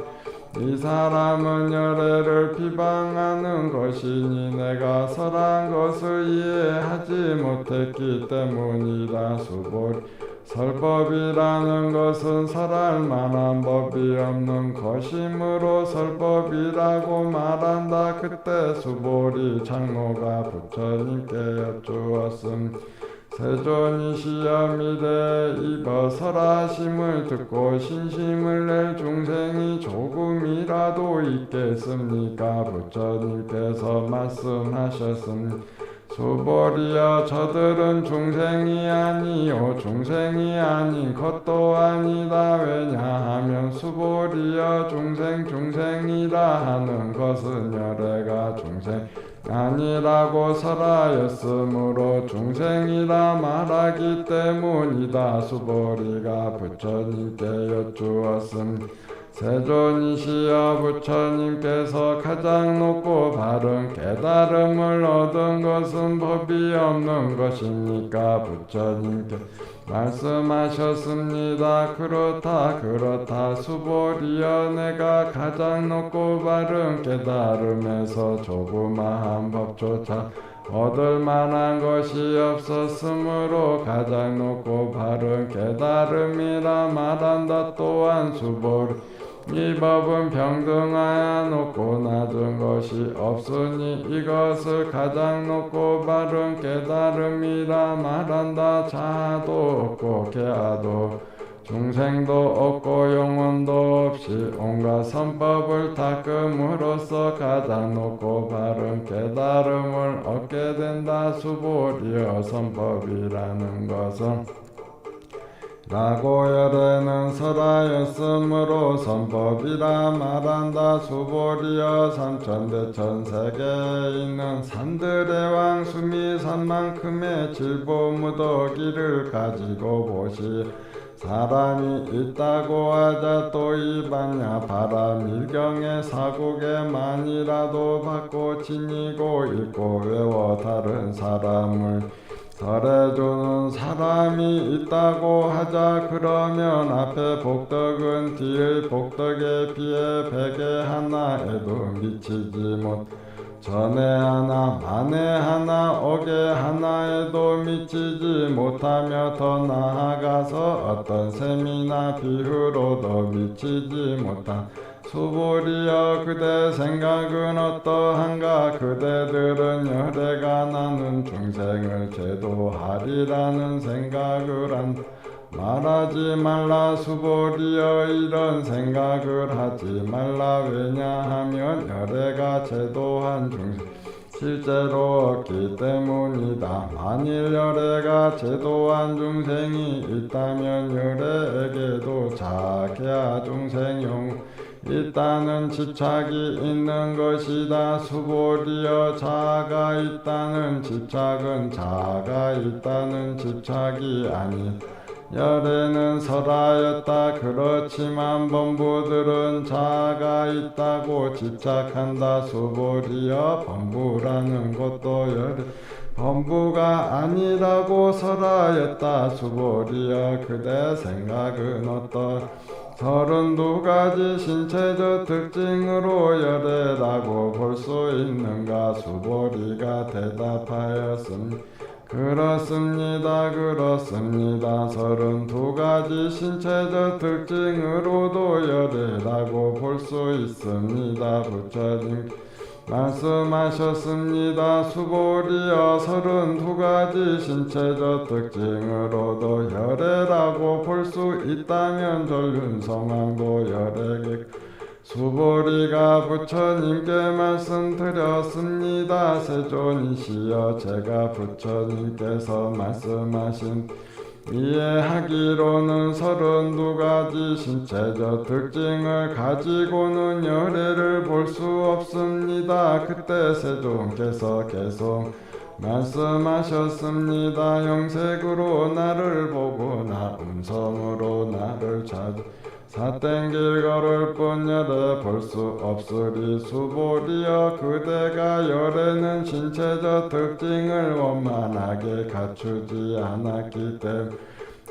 B: 이 사람은 열애를 비방하는 것이니 내가 설한 것을 이해하지 못했기 때문이다. 수보리 설법이라는 것은 설할 만한 법이 없는 것이므로 설법이라고 말한다. 그때 수보리 장로가 부처님께 여쭈었음. 세존이시여 미래 이거 설하심을 듣고 신심을 낼 중생이 조금이라도 있겠습니까? 부처님께서 말씀하셨음. 수보리여 저들은 중생이 아니요 중생이 아닌 것도 아니다. 왜냐하면 수보리여 중생이라 하는 것은 열애가 중생 아니라고 설하였으므로 중생이라 말하기 때문이다. 수보리가 부처님께 여쭈었음. 세존이시여 부처님께서 가장 높고 바른 깨달음을 얻은 것은 법이 없는 것입니까? 부처님께 말씀하셨습니다. 그렇다 수보리여 내가 가장 높고 바른 깨달음에서 조그마한 법조차 얻을 만한 것이 없었으므로 가장 높고 바른 깨달음이라 말한다. 또한 수보리 이 법은 평등하여 높고 낮은 것이 없으니 이것을 가장 높고 바른 깨달음이라 말한다. 자아도 없고 개아도 중생도 없고 영혼도 없이 온갖 선법을 닦음으로써 가장 높고 바른 깨달음을 얻게 된다. 수보리여 선법이라는 것은 라고 열애는 설하였으므로 선법이라 말한다. 수보리여 삼천대천 세계에 있는 산들의 왕 수미 산만큼의 질보 무더기를 가지고 보시. 사람이 있다고 하자 또 이방야 바람 일경의 사국에만이라도 받고 지니고 읽고 외워 다른 사람을 설해주는 사람이 있다고 하자. 그러면 앞에 복덕은 뒤의 복덕에 비해 백에 하나에도 미치지 못 전에 하나 만에 하나 억에 하나에도 미치지 못하며 더 나아가서 어떤 셈이나 비유로도 미치지 못한 수보리여 그대 생각은 어떠한가? 그대들은 열애가 나는 중생을 제도하리라는 생각을 한 말하지 말라. 수보리여 이런 생각을 하지 말라. 왜냐하면 열애가 제도한 중생 실제로 없기 때문이다. 만일 열애가 제도한 중생이 있다면 열애에게도 자기야 중생용 있다는 집착이 있는 것이다. 수보리여 자아가 있다는 집착은 자아가 있다는 집착이 아니 열애는 설하였다. 그렇지만 범부들은 자아가 있다고 집착한다. 수보리여 범부라는 것도 열애 범부가 아니라고 설하였다. 수보리여 그대 생각은 어떠 32가지 신체적 특징으로 열애라고 볼 수 있는가? 수보리가 대답하였습니다. 그렇습니다. 32가지 신체적 특징으로도 열애라고 볼 수 있습니다. 부처님 말씀하셨습니다. 수보리여 32가지 신체적 특징으로도 열애라고 볼 수 있다면 전륜성왕도 열애겠 수보리가 부처님께 말씀드렸습니다. 세존이시여 제가 부처님께서 말씀하신 이해하기로는 32가지 신체적 특징을 가지고는 열애를 볼 수 없습니다. 그때 세존께서 계속 말씀하셨습니다. 영색으로 나를 보거나 음성으로 나를 찾아 사땡길 걸을 뿐 열애 볼 수 없으리. 수보리여 그대가 열애는 신체적 특징을 원만하게 갖추지 않았기 때문에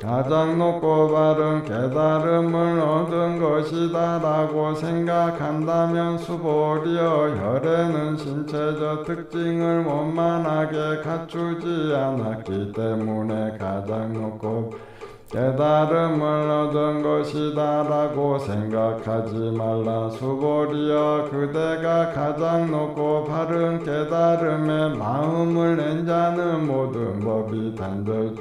B: 가장 높고 바른 깨달음을 얻은 것이다 라고 생각한다면 수보리여 열애는 신체적 특징을 원만하게 갖추지 않았기 때문에 가장 높고 깨달음을 얻은 것이다라고 생각하지 말라. 수보리여 그대가 가장 높고 바른 깨달음에 마음을 낸 자는 모든 법이 단절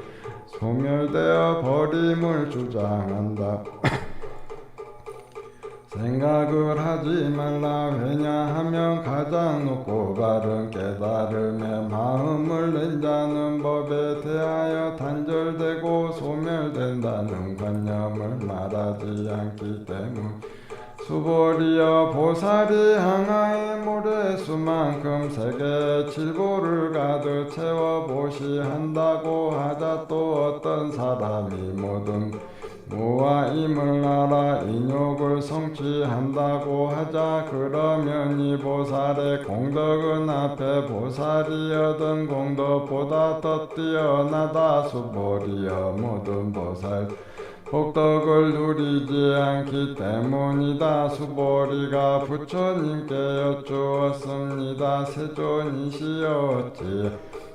B: 소멸되어 버림을 주장한다. 생각을 하지 말라. 왜냐하면 가장 높고 바른 깨달음에 마음을 낸 자는 법에 대하여 단절되고 소멸된다는 관념을 말하지 않기 때문. 수보리여 보살이 항아의 모래수만큼 세계 칠보를 가득 채워 보시한다고 하자. 또 어떤 사람이 모든 무아임을 알아 인욕을 성취한다고 하자. 그러면 이 보살의 공덕은 앞에 보살이 얻은 공덕보다 더 뛰어나다. 수보리여 모든 보살 복덕을 누리지 않기 때문이다. 수보리가 부처님께 여쭈었습니다. 세존이시여 어찌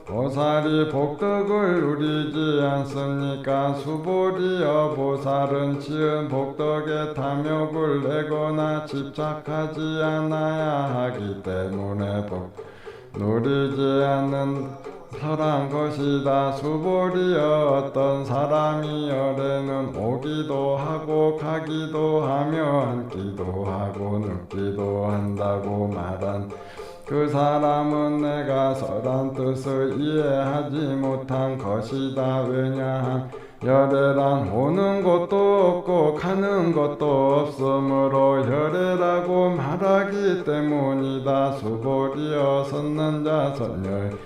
B: 보살이 복덕을 누리지 않습니까? 수보리여 보살은 지은 복덕에 탐욕을 내거나 집착하지 않아야 하기 때문에 누리지 않는 설한 것이다. 수보리여 어떤 사람이 열에는 오기도 하고 가기도 하며 앉기도 하고 눕기도 한다고 말한 그 사람은 내가 설한 뜻을 이해하지 못한 것이다. 왜냐하면 열애란 오는 것도 없고 가는 것도 없으므로 열애라고 말하기 때문이다. 수보리여 섰는자 선열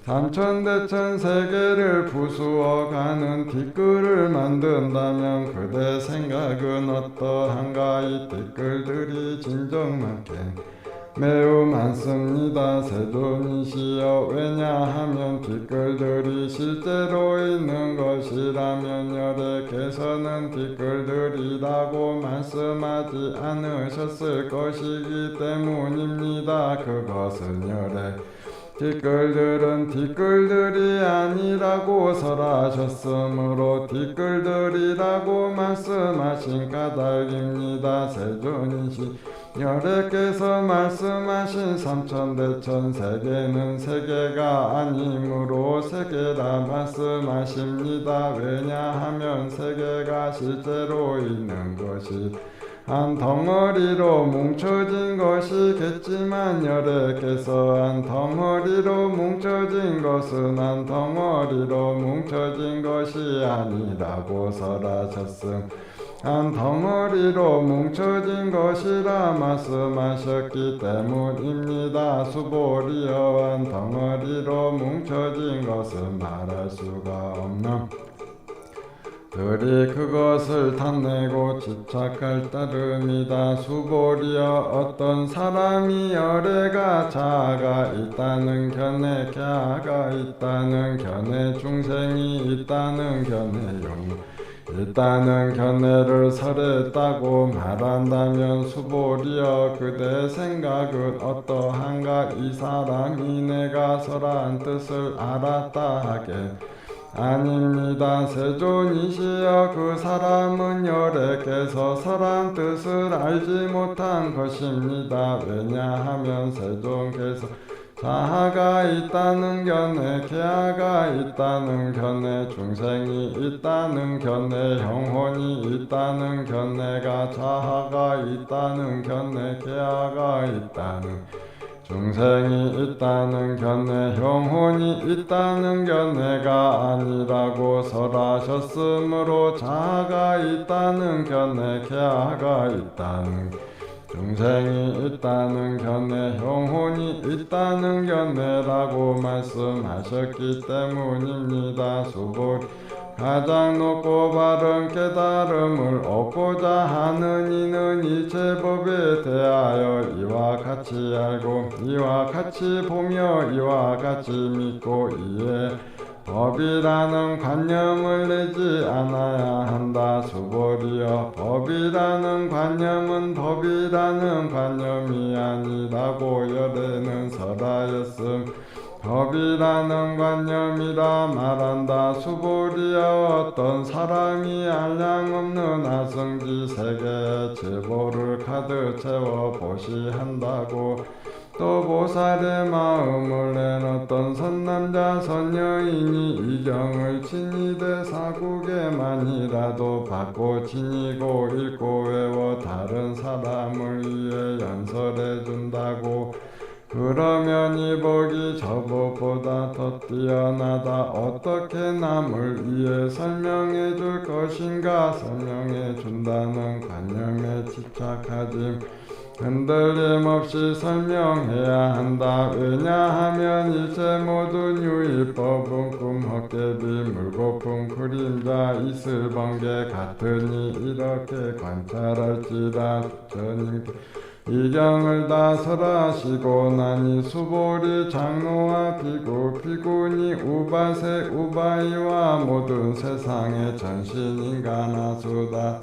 B: 삼천대천 세계를 부수어 가는 뒷글을 만든다면 그대 생각은 어떠한가? 이 뒷글들이 진정맞게 매우 많습니다. 세존이시여 왜냐하면 뒷글들이 실제로 있는 것이라면 열애께서는 뒷글들이라고 말씀하지 않으셨을 것이기 때문입니다. 그것은 열애 뒷글들은 뒷글들이 아니라고 설하셨으므로 뒷글들이라고 말씀하신 까닭입니다. 세존이시 열애께서 말씀하신 삼천대천 세계는 세계가 아니므로 세계라 말씀하십니다. 왜냐하면 세계가 실제로 있는 것이 한 덩어리로 뭉쳐진 것이겠지만 열애께서 한 덩어리로 뭉쳐진 것은 한 덩어리로 뭉쳐진 것이 아니라고 설하셨음. 한 덩어리로 뭉쳐진 것이라 말씀하셨기 때문입니다. 수보리여 한 덩어리로 뭉쳐진 것은 말할 수가 없나. 들이 그것을 탐내고 집착할 따름이다. 수보리여 어떤 사람이 열애가 자아가 있다는 견해 갸가 있다는 견해 중생이 있다는 견해 용 있다는 견해를 설했다고 말한다면 수보리여 그대 생각은 어떠한가? 이 사람이 내가 설한 뜻을 알았다 하게 아닙니다. 세존이시여 그 사람은 열애께서 설한 뜻을 알지 못한 것입니다. 왜냐하면 세존께서 자아가 있다는 견해, 갸가 있다는 견해, 중생이 있다는 견해, 영혼이 있다는 견해가 자아가 있다는 견해, 갸가 있다는 중생이 있다는 견해, 영혼이 있다는 견해가 아니라고 설하셨으므로 자아가 있다는 견해, 갸가 있다는 중생이 있다는 견해, 영혼이 있다는 견해라고 말씀하셨기 때문입니다. 수보리 가장 높고 바른 깨달음을 얻고자 하는 이는 일체 법에 대하여 이와 같이 알고 이와 같이 보며 이와 같이 믿고 이에 법이라는 관념을 내지 않아야 한다. 수보리여 법이라는 관념은 법이라는 관념이 아니라고 열애는 설하였음. 법이라는 관념이라 말한다. 수보리여 어떤 사람이 알량 없는 아성지 세계에 제보를 가득 채워 보시한다고. 또 보살의 마음을 낸 어떤 선남자 선여인이 이 경을 친이대 사국에만이라도 받고 지니고 읽고 외워 다른 사람을 위해 연설해 준다고. 그러면 이 복이 저 복보다 더 뛰어나다. 어떻게 남을 위해 설명해 줄 것인가. 설명해 준다는 관념에 집착하지 흔들림 없이 설명해야 한다. 왜냐하면 일체 모든 유의법은 꿈, 헛개비, 물거품, 그림자, 이슬, 번개 같으니 이렇게 관찰할지라. 주님께 이 경을 다 설하시고 나니 수보리 장로와 비구, 비구니 우바세, 우바이와 모든 세상의 전신 인간하수다.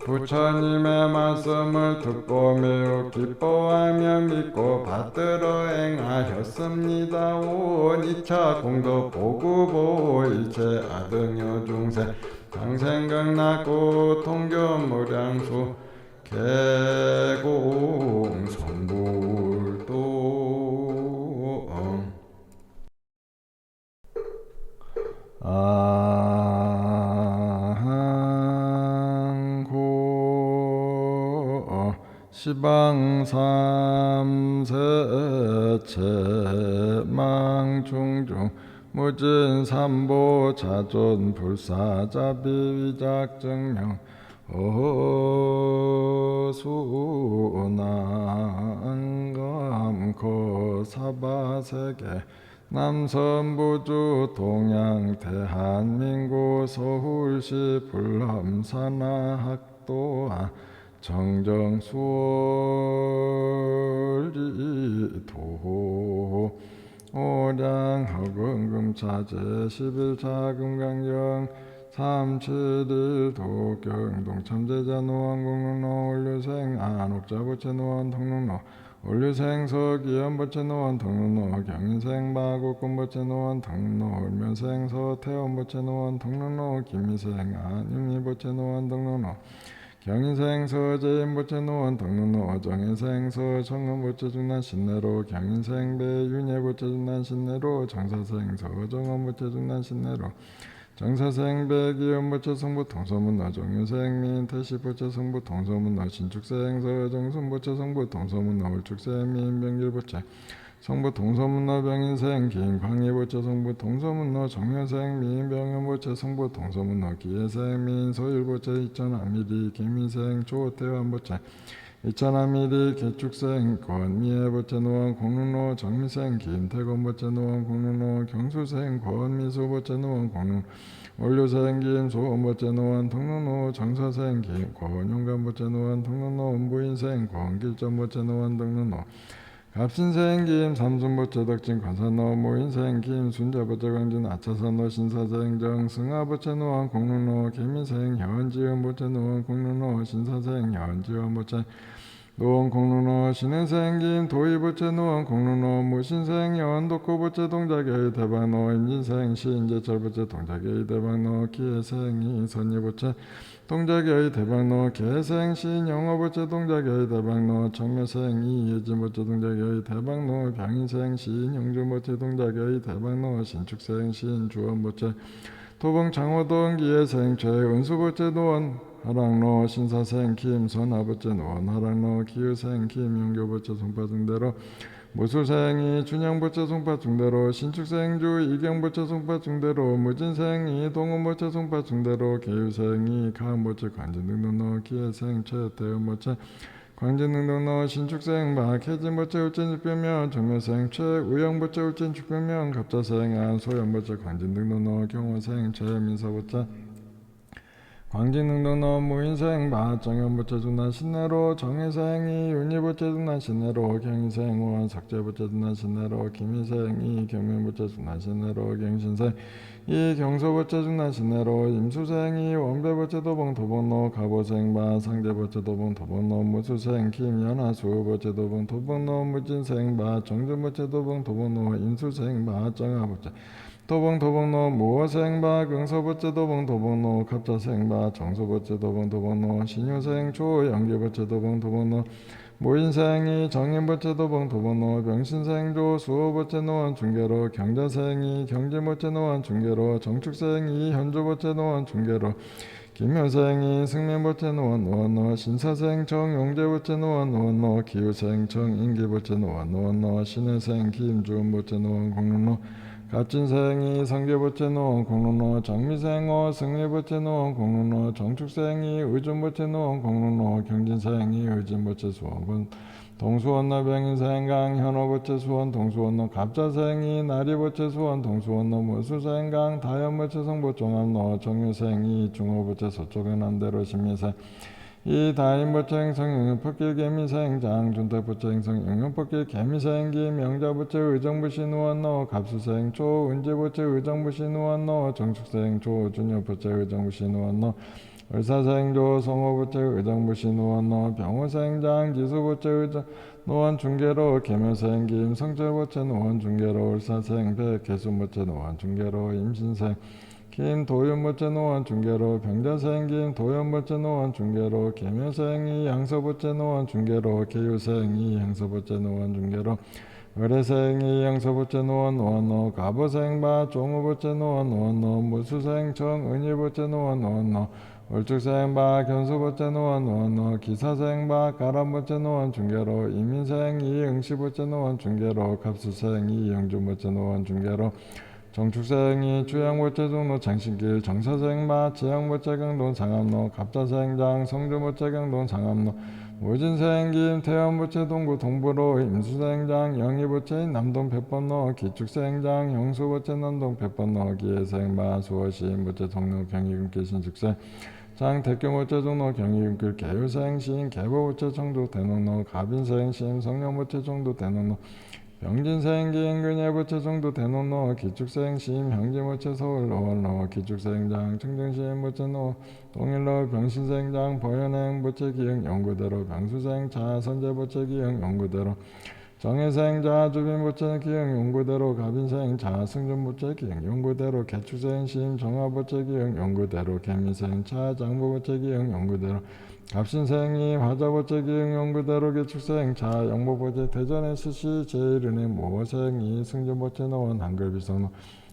B: 부처님의 말씀을 듣고 매우 기뻐하며 믿고 받들어 행하였습니다. 온 이차 공덕 보구보 일체 아등여 중생 강생각나고 통견무량수 개공 성불도 아항고 시방삼세체 망중중 무진삼보 자존 불사자비 위작증명 어수난감코 사바세계 남선부주 동양 대한민국 서울시 불람산하학도와 정정수월리도 오량허금금차제 11차 금강경 371 도경동 참제자 노원공릉로 올류생 안옥자부채 노원 통릉로 올류생 서기현부채 노원 통릉로 경인생 마국군부채 노원 통릉로 올면생 서태원부채 노원 통릉로 김미생 안윤희부채 노원 통릉로 경인생 서재인부채 노원 통릉로 정인생 서정원부채 중난 신내로 경인생 배윤예부채 중난 신내로 정사생 서정원부채 중난 신내로 정사생 백이연부처 성부 동서문너 정유생 민태시부처 성부 동서문너 신축생 서정순부처 성부 동서문너 울축생 민병길부처 성부 동서문너 병인생 긴광희부처 성부 동서문너 정유생 민병연부처 성부 동서문너 기예생 민서일부처 이천아미리 김희생 조태환부처 이천아미리 개축생 권미애부처 노원 공릉로 정미생 김태건부처 노원 공릉로 경수생 권미수부처 노원 공릉 원료생 김소원부처 노원 통릉로 정사생 김권용감부처 노원 통릉로 음부인생 권길전부처 노원 통릉로 갑신생 김삼순부처 덕진 관산로 모인생 김순자부처 광진 아차산로 신사생 정승하부처 노원 공릉로 김민생 현지원부처 노원 공릉로 신사생 현지원부처 노원 공릉로 신은생 김도희부처 노원 공릉로 무신생 연독고부처 동작의 대방로 임진생 신제철부처 동작의 대방로 기회생 이선희부처 동작의 대방로 개생 신영어부처 동작의 대방로 청묘생 이예진부처 동작의 대방로 병인생 신영준부처 동작의 대방로 신축생 신주원부처 도봉창호동 기예생 최은수부처 노원 하랑로 신사생 김선아부처 노원 하랑로 기유생 김용교부처 송파중대로 무술생이 준영부처 송파중대로 신축생주 이경부처 송파중대로 무진생이 동원부처 송파중대로 계유생이 가은부처 관진등록로 기예생 최태은부처 광진등록로 신축생 박혜진부처 울진육변명 정묘생 최우영부처 울진육변명 갑자생 안소영부처 관진등록로 경호생 최민서부처 광진능동너 무인생 마정현부처 중난 신내로 정혜생이 윤희부처 중난 신내로 경희생 우원 석재부처 중난 신내로 김희생이 경민부처 중난 신내로 경신생 이 경소부처 중난 신내로 임수생이 원배부처 도봉 도봉로 가보생 마 상제부처 도봉 도봉로 무수생 김연하수부처 도봉 도봉로 무진생 마 정준부처 도봉 도봉로 임수생 마 정하부처 도봉도봉로 무어생바 긍서부째 도봉도봉로 갑자생바 정소부째 도봉도봉로 신유생 초연기부째 도봉도봉로 무인생이 정인부째 도봉도봉로 병신생조 수호부째 노원 중계로 경자생이 경지부째 노원 중계로 정축생이 현주부째 노원 중계로 김효생이 승민부째 노원 노원노 신사생 정용재부째 노원 노원노 기후생 정인기부째 노원 노원노 신혜생 김주은부째 노원 공릉노 갑진생이 성계부처 노원 공릉로 정미생호 승리부처 노원 공릉로 정축생이 의준부처 노원 공릉로 경진생이 의진부처 수원군 동수원로 병인생강 현호부처 수원 동수원로 갑자생이 나리부처 수원 동수원로 무수생강 다현부처 성부 종합로 정유생이 중호부처 서쪽연남대로 신미생 이 다인부처 행성 영역폭길 개미생 장준택부처 행성 영역폭길 개미생 김명자부처 의정부시 누원노 갑수생 초은지부처 의정부시 누원노 정축생 초준여부처 의정부시 누원노 을사생 조성호부처 의정부시 누원노 병호생 장지수부처 의정 노원 중계로 개묘생 김성철부처 노원 중계로 을사생 백개순부처 노원 중계로 임신생 김도윤부처 노원 중계로 병자생 김도윤부처 노원 중계로 계묘생이 양서부처 노원 중계로 계유생이 양서부처 노원 중계로 의뢰생이 양서부처 노원 노원노 가보생바 종우부처 노원 노원노 무수생 정은희부처 노원 노원노 울축생바 견수부처 노원 노원노 기사생바 가람부처 노원 중계로 이민생이 응시부처 노원 중계로 갑수생이 영주부처 노원 중계로 정축생이 주양부처 중로 장신길 정사생마 지양부처 경동 상암로 갑자생장 성주부처 경동 상암로 무진생 김태현부처 동구 동부로 임수생장 영희부처 남동 백번로 기축생장 형수부처 남동 백번로 기회생마 수호시인부처 동로 경희금길 신축생 장대교부처 종로 경희금길 개유생 신 개보부처 정도 대농로 가빈생 신 성령부처 정도 대농로 병진생 기인근예부처 정도 대논로 기축생 심 형제부처 서울 노원로 기축생장 청정시인부처 노 동일로 병신생장 보현행부처 기흥 연구대로 병수생 자선제부처 기흥 연구대로 정혜생 자주빈부처 기흥 연구대로 가빈생 자승준부처 기흥 연구대로 개축생 심 정화부처 기흥 연구대로 개미생 차장부부처 기흥 연구대로 갑신생이 화자부처 기흥 연구대로 개축생 자영보부처 대전의 스시 제일은의 모생이 승준부처 노원 한글비성로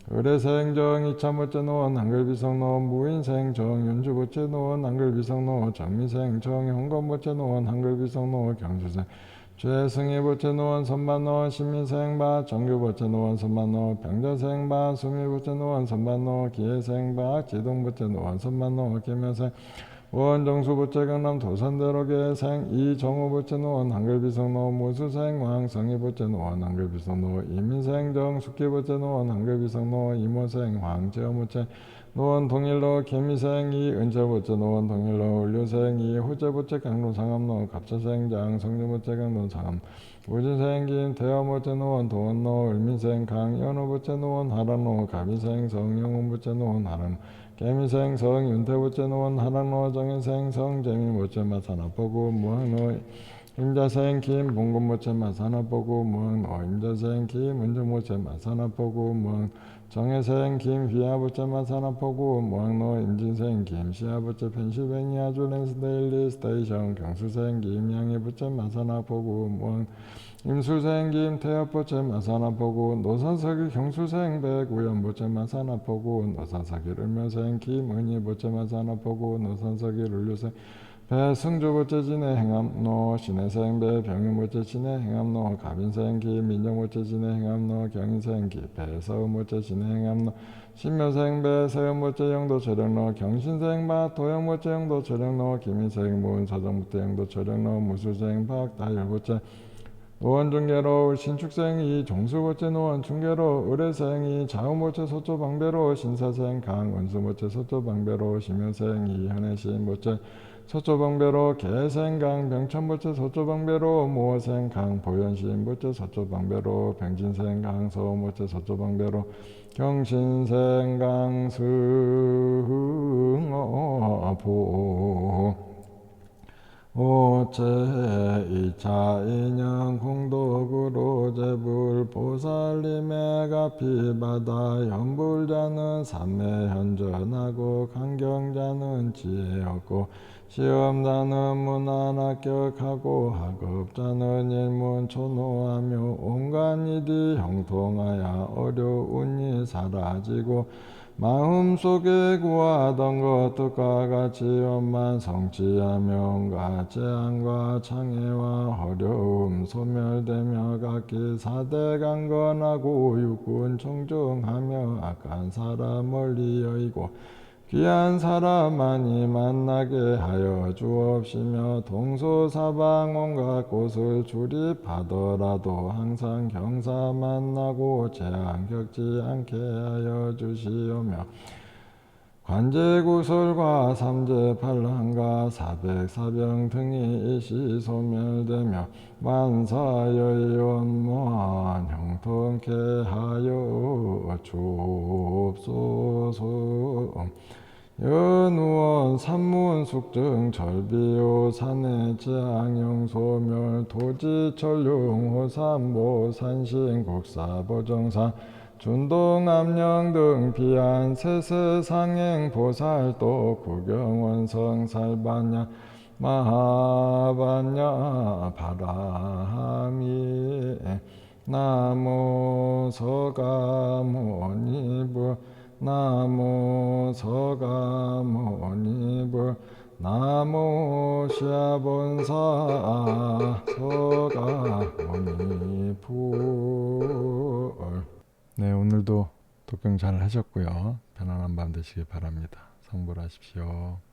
B: 의뢰생 정이참부처 노원 한글비성로 무인생 정윤주부처 노원 한글비성로 정미생 정형건부처 노원 한글비성로 경수생 최승희부처 노원 선반로 신민생바 정규부처 노원 선반로 병자생바 수미부처 노원 선반로 기회생바 지동부처 노원 선반로 김여생 원정수부처 경남 도산대로 계생 이정호부처 노원 한글비성로 무수생 황성희부처 노원 한글비성로 이민생 정숙기부처 노원 한글비성로 이모생 황재호부처 노원 동일로 개미생 이은철부처 노원 동일로 을류생 이호재부처 강로 상암로 갑자생 장성주부처 강로 상암 우진생 김태화부처 노원 도원로 을민생 강연호부처 노원 하란로 가비생 성영훈부처 노원 하란 개미생 성윤태부처 노원 하란로 정인생 성재민부처 마산합보고 무항로 임자생 김봉군부처 마산합보고 무항로 임자생 김은정부처 마산합보고 무항 정혜생 김휘하부처 마산합보고 무항로 임진생 김시하부처 펜실베니아 줄랜스데일리 스테이션 경수생 김양희부처 마산합보고 무항 임수생 김태엽부처 마산합보고 노산서기 경수생 백우연부처 마산합보고 노산서기 을묘생 김은희부처 마산합보고 노산서기 룰류생 배승주부처 진해 행암로 신혜생 배병윤부처 진해 행암로 가빈생 김민정부처 진해 행암로 경인생 기배서은부처 진해 행암로 신묘생 배세은부처 영도 철영로 경신생 마도영부처 영도 철영로 김인생 문서정부처 영도 철영로 무수생 박다율부처 노원중계로 신축생이 종수보채 노원중계로 의뢰생이 자우보채 서초방배로 신사생 강은수보채 서초방배로 심효생이 현해신보채 서초방배로 개생강 병천보채 서초방배로 모호생 강보현신보채 서초방배로 병진생 강서모채 서초방배로 경신생 강승어보 오체 이차 인연 공덕으로 제불 보살님의 가피받아 연불자는 삼매 현전하고 강경자는 지혜였고 시험자는 문안 합격하고 학업자는 일문 초노하며 온갖 일이 형통하여 어려운 일 사라지고 마음속에 구하던 것들과 같이 원만 성취하며 온갖 재앙과 장애와 어려움 소멸되며 각기 사대 강건하고 육군 청정하며 악한 사람 멀리 여의고 귀한 사람 많이 만나게 하여 주옵시며 동서사방 온갖 곳을 출입하더라도 항상 경사 만나고 재앙 겪지 않게 하여 주시오며 관제구설과 삼재팔랑과 사백사병 등이 일시 소멸되며 만사여의원무한 형통케 하여 주옵소서. 연우원 산문숙증 절비오 산해 재앙용 소멸 도지철룡 호삼보 산신 국사보정사 준동암령 등 비안 세세상행 보살도 구경원성 살반야 마하반야 바라하미 나모 서가모니불 나모 서가모니불 나모 시아본사 서가모니불. 네, 오늘도 독경 잘 하셨고요. 편안한 밤 되시길 바랍니다. 성불하십시오.